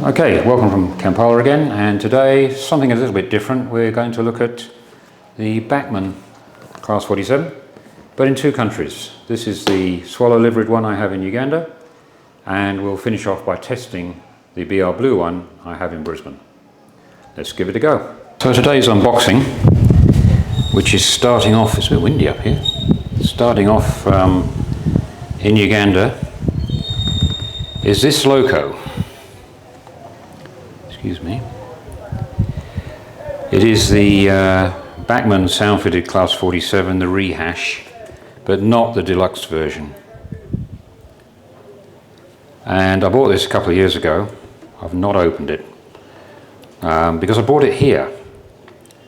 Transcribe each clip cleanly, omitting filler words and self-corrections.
Okay, welcome from Kampala again, and today something a little bit different. We're going to look at the Bachman Class 47, but in two countries. This is the swallow-liveried one I have in Uganda, and we'll finish off by testing the BR Blue one I have in Brisbane. Let's give it a go. So today's unboxing, which is starting off, it's a bit windy up here, starting off in Uganda, is this loco. Excuse me. It is the Bachman sound-fitted Class 47, the rehash, but not the deluxe version. And I bought this a couple of years ago. I've not opened it because I bought it here,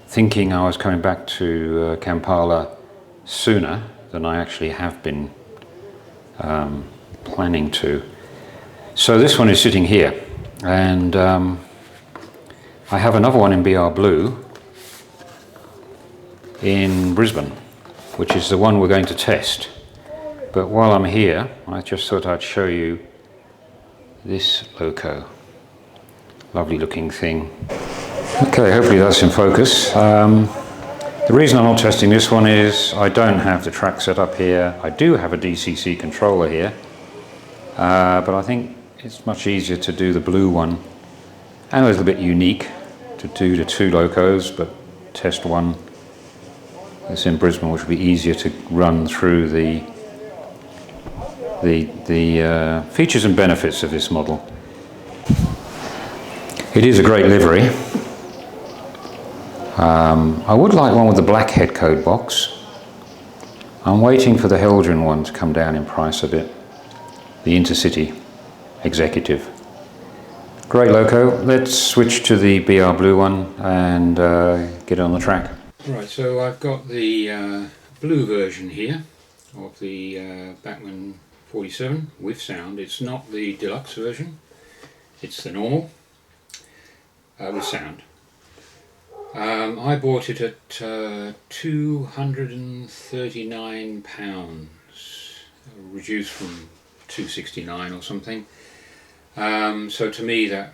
thinking I was coming back to Kampala sooner than I actually have been planning to. So this one is sitting here, and I have another one in BR Blue in Brisbane, which is the one we're going to test. But while I'm here, I just thought I'd show you this loco. Lovely looking thing. Okay, hopefully that's in focus. The reason I'm not testing this one is I don't have the track set up here. I do have a DCC controller here, but I think it's much easier to do the blue one, and a little bit unique to do the two locos, but test one that's in Brisbane, which will be easier to run through the features and benefits of this model. It is a great livery. I would like one with the black head code box. I'm waiting for the Helgren one to come down in price a bit, the Intercity Executive. Great loco. Let's switch to the BR Blue one and get on the track. Right, so I've got the blue version here of the Bachman 47 with sound. It's not the deluxe version, it's the normal with sound. I bought it at £239, reduced from £269 or something. So to me that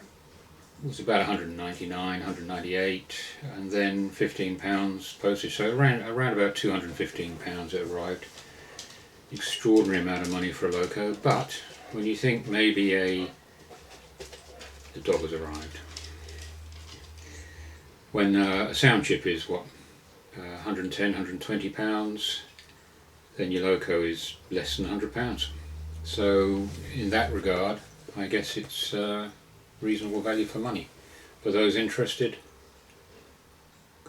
was about 199, 198, and then £15 postage. So around about £215 it arrived. Extraordinary amount of money for a loco, but when you think maybe the dog has arrived. When a sound chip is what, 110, 120 pounds, then your loco is less than £100. So in that regard, I guess it's reasonable value for money. For those interested,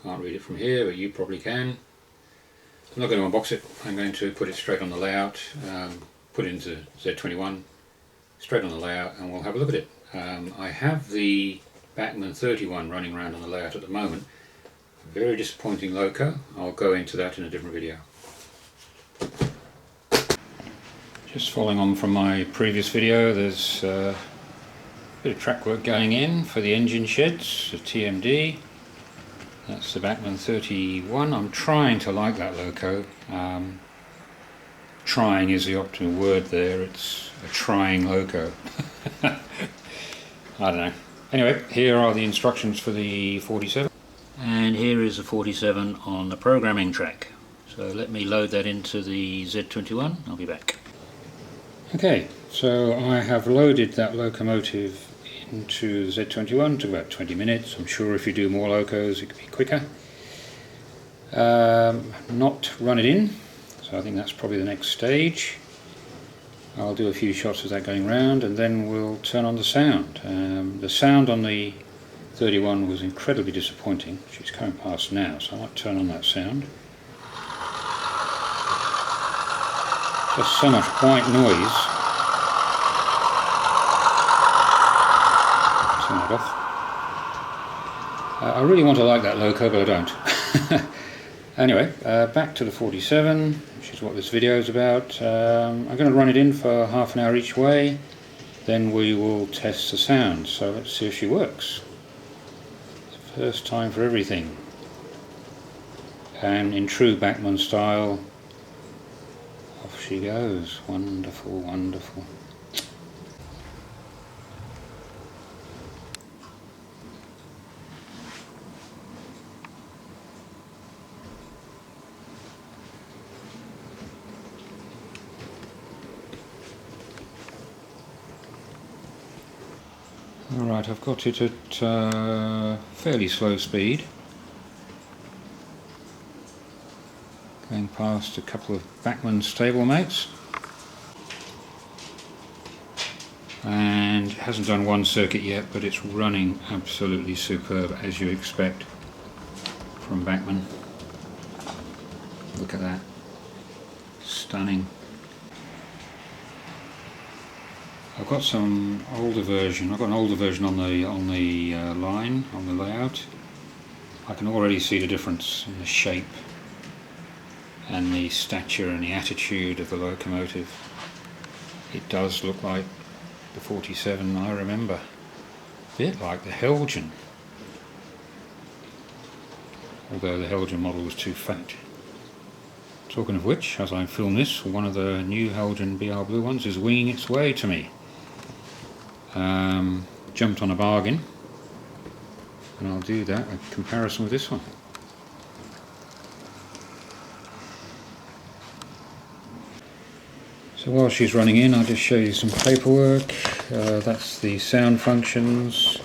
can't read it from here, but you probably can. I'm not going to unbox it. I'm going to put it straight on the layout, put it into Z21, straight on the layout, and we'll have a look at it. I have the Bachman 31 running around on the layout at the moment. Very disappointing loco. I'll go into that in a different video. Just following on from my previous video, there's a bit of track work going in for the engine sheds, the TMD. That's the Bachman 31. I'm trying to like that loco. Trying is the optimal word there. It's a trying loco. I don't know. Anyway, here are the instructions for the 47. And here is the 47 on the programming track. So let me load that into the Z21. I'll be back. Okay, so I have loaded that locomotive into the Z21, took about 20 minutes. I'm sure if you do more locos it could be quicker. Not run it in, so I think that's probably the next stage. I'll do a few shots of that going round, and then we'll turn on the sound. The sound on the 31 was incredibly disappointing. She's coming past now, so I might turn on that sound. Just so much white noise. Turn it off. I really want to like that loco, but I don't. Anyway, back to the 47, which is what this video is about. I'm going to run it in for half an hour each way, then we will test the sound. So let's see if she works. It's the first time for everything. And in true Bachman style, off she goes. Wonderful, wonderful. Alright, I've got it at fairly slow speed. Going past a couple of Bachman stablemates. And it hasn't done one circuit yet, but it's running absolutely superb, as you expect from Bachman. Look at that. Stunning. I've got some older version. I've got an older version on the line, on the layout. I can already see the difference in the shape and the stature and the attitude of the locomotive. It does look like the 47 I remember. A bit like the Helgen. Although the Helgen model was too fat. Talking of which, as I film this, one of the new Helgen BR Blue ones is winging its way to me. Jumped on a bargain, and I'll do that in comparison with this one. So while she's running in, I'll just show you some paperwork. That's the sound functions,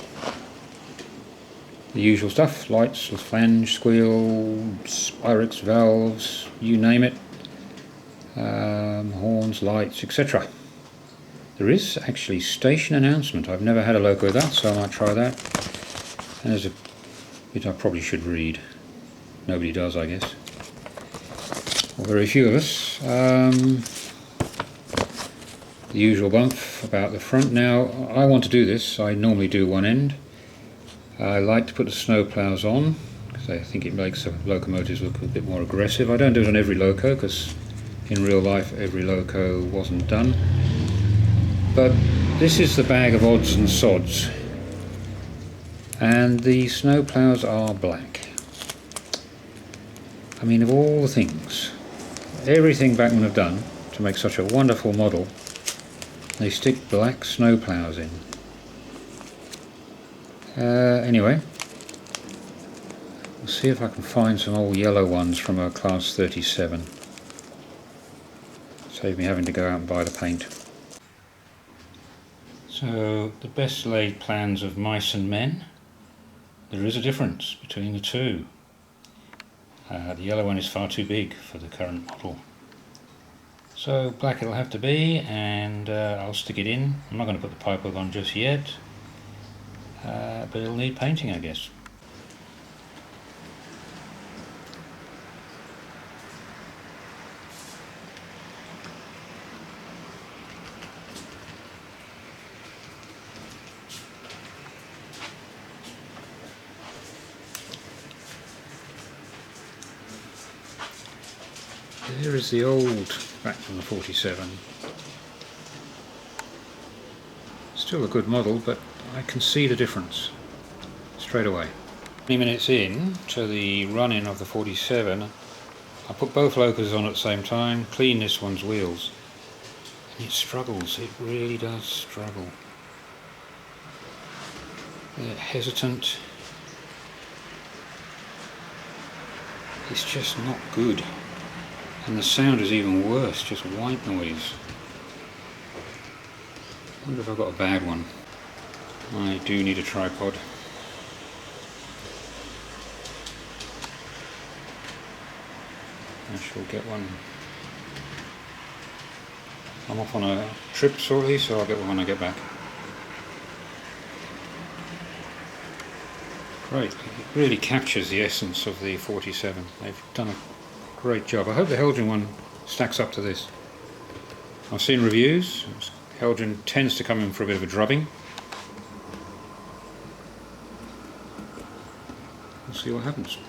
the usual stuff, lights, flange, squeal, Spyrix, valves, you name it, horns, lights, etc. There is actually station announcement. I've never had a loco with that, so I might try that. And there's a bit I probably should read. Nobody does, I guess. Well, very few of us. The usual bump about the front. Now, I want to do this. I normally do one end. I like to put the snow plows on because I think it makes the locomotives look a bit more aggressive. I don't do it on every loco because in real life every loco wasn't done. But this is the bag of odds and sods, and the snow plows are black. I mean, of all the things, everything Bachman have done to make such a wonderful model, they stick black snow plows in. Anyway, we'll see if I can find some old yellow ones from a class 37. Save me having to go out and buy the paint. So, the best laid plans of mice and men, there is a difference between the two. The yellow one is far too big for the current model. So black it'll have to be, and I'll stick it in. I'm not going to put the pipework on just yet, but it'll need painting, I guess. Here is the old Bachman 47. Still a good model, but I can see the difference straight away. 20 minutes in to the run-in of the 47, I put both locos on at the same time, clean this one's wheels, and it struggles, it really does struggle. They're hesitant. It's just not good. And the sound is even worse, just white noise. I wonder if I've got a bad one. I do need a tripod. I shall get one. I'm off on a trip shortly, so I'll get one when I get back. Great, it really captures the essence of the 47. They've done a great job. I hope the Helgen one stacks up to this. I've seen reviews. Helgen tends to come in for a bit of a drubbing. We'll see what happens.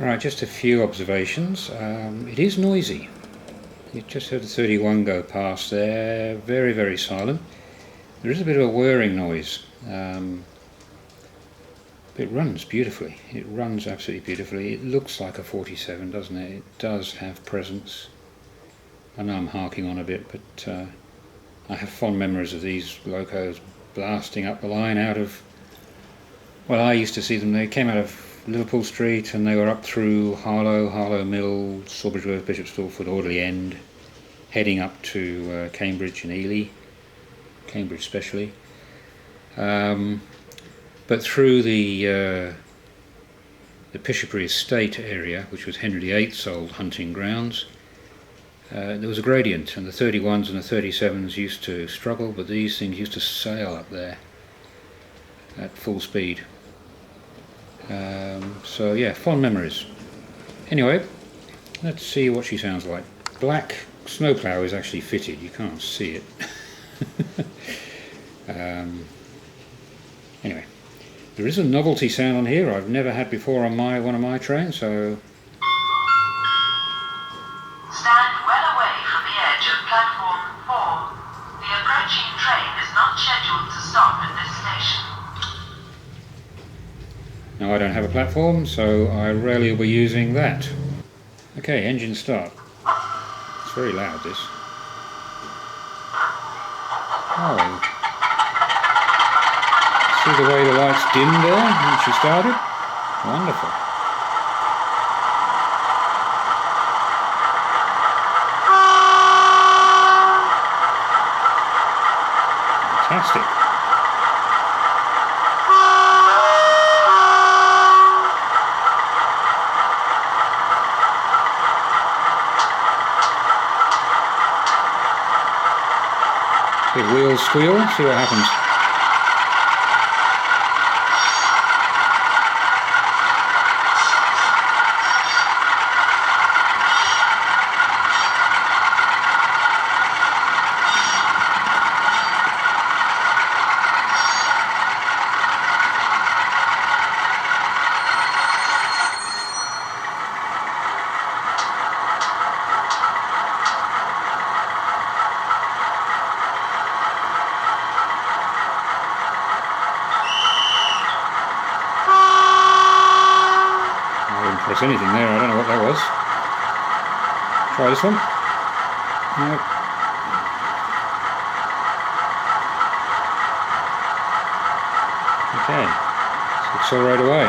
Right, just a few observations. It is noisy. You just heard the 31 go past there, very, very silent. There is a bit of a whirring noise, but It runs beautifully. It runs absolutely beautifully. It looks like a 47, doesn't it? It does have presence. I know I'm harking on a bit, but I have fond memories of these locos blasting up the line out of, well, I used to see them, they came out of Liverpool Street and they were up through Harlow Mill, Sawbridgeworth, Bishop's Stortford, Audley End, heading up to Cambridge and Ely, Cambridge especially. But through the Pishobury Estate area, which was Henry VIII's old hunting grounds, there was a gradient, and the 31s and the 37s used to struggle, but these things used to sail up there at full speed. So yeah, fond memories. Anyway, let's see what she sounds like. Black snowplow is actually fitted, you can't see it. Anyway, there is a novelty sound on here I've never had before on one of my trains, so... Stand well away from the edge of platform 4. The approaching train is not scheduled to stop at this station. Now I don't have a platform, so I rarely will be using that. Okay, engine start. It's very loud, this. Oh. See the way the lights dimmed there when she started? Wonderful. Fantastic. Big wheels squeal, see what happens. Press anything there, I don't know what that was. Try this one. No. Okay, let's accelerate away.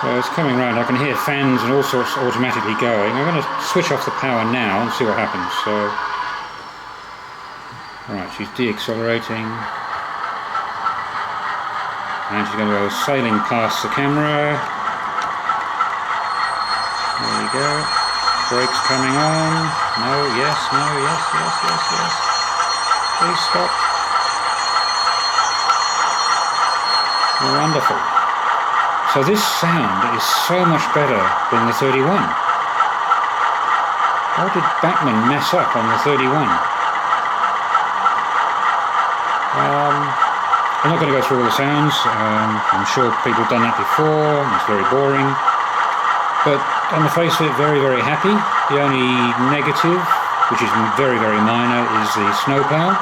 So it's coming round, I can hear fans and all sorts automatically going. I'm going to switch off the power now and see what happens. So, alright, she's de-accelerating. And she's going to go sailing past the camera. There you go. Brakes coming on. No, yes, no, yes, yes, yes, yes. Please stop. Wonderful. So this sound is so much better than the 31. Why did Bachman mess up on the 31? I'm not going to go through all the sounds. I'm sure people have done that before, and it's very boring. But on the face of it, very, very happy. The only negative, which is very, very minor, is the snowplow.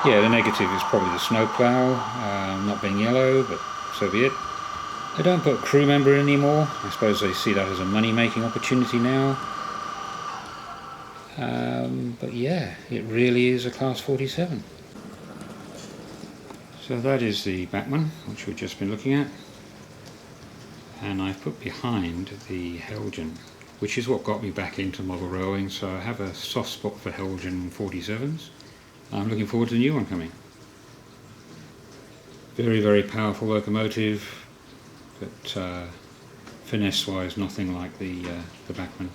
Yeah, the negative is probably the snowplow, not being yellow, but so be it. They don't put crew member in anymore. I suppose they see that as a money-making opportunity now. But yeah, it really is a Class 47. So that is the Bachman, which we've just been looking at. And I've put behind the Helgen, which is what got me back into model rowing, so I have a soft spot for Helgen 47s. I'm looking forward to the new one coming. Very, very powerful locomotive, but finesse-wise, nothing like the Bachman.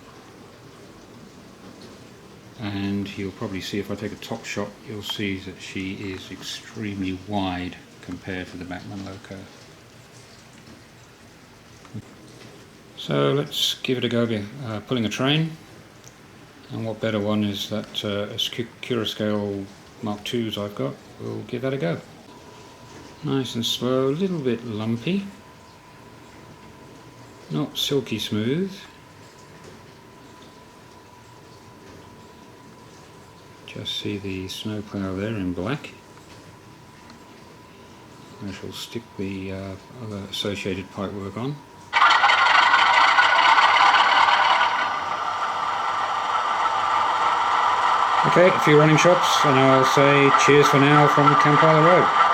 and you'll probably see if I take a top shot, you'll see that she is extremely wide compared to the Bachman loco. So let's give it a go pulling a train, and what better one is that Curascale Mark IIs I've got. We'll give that a go. Nice and slow, a little bit lumpy, not silky smooth. Just see the snowplow there in black. I shall stick the other associated pipework on. Okay, a few running shots, and I'll say cheers for now from Kampala Rd.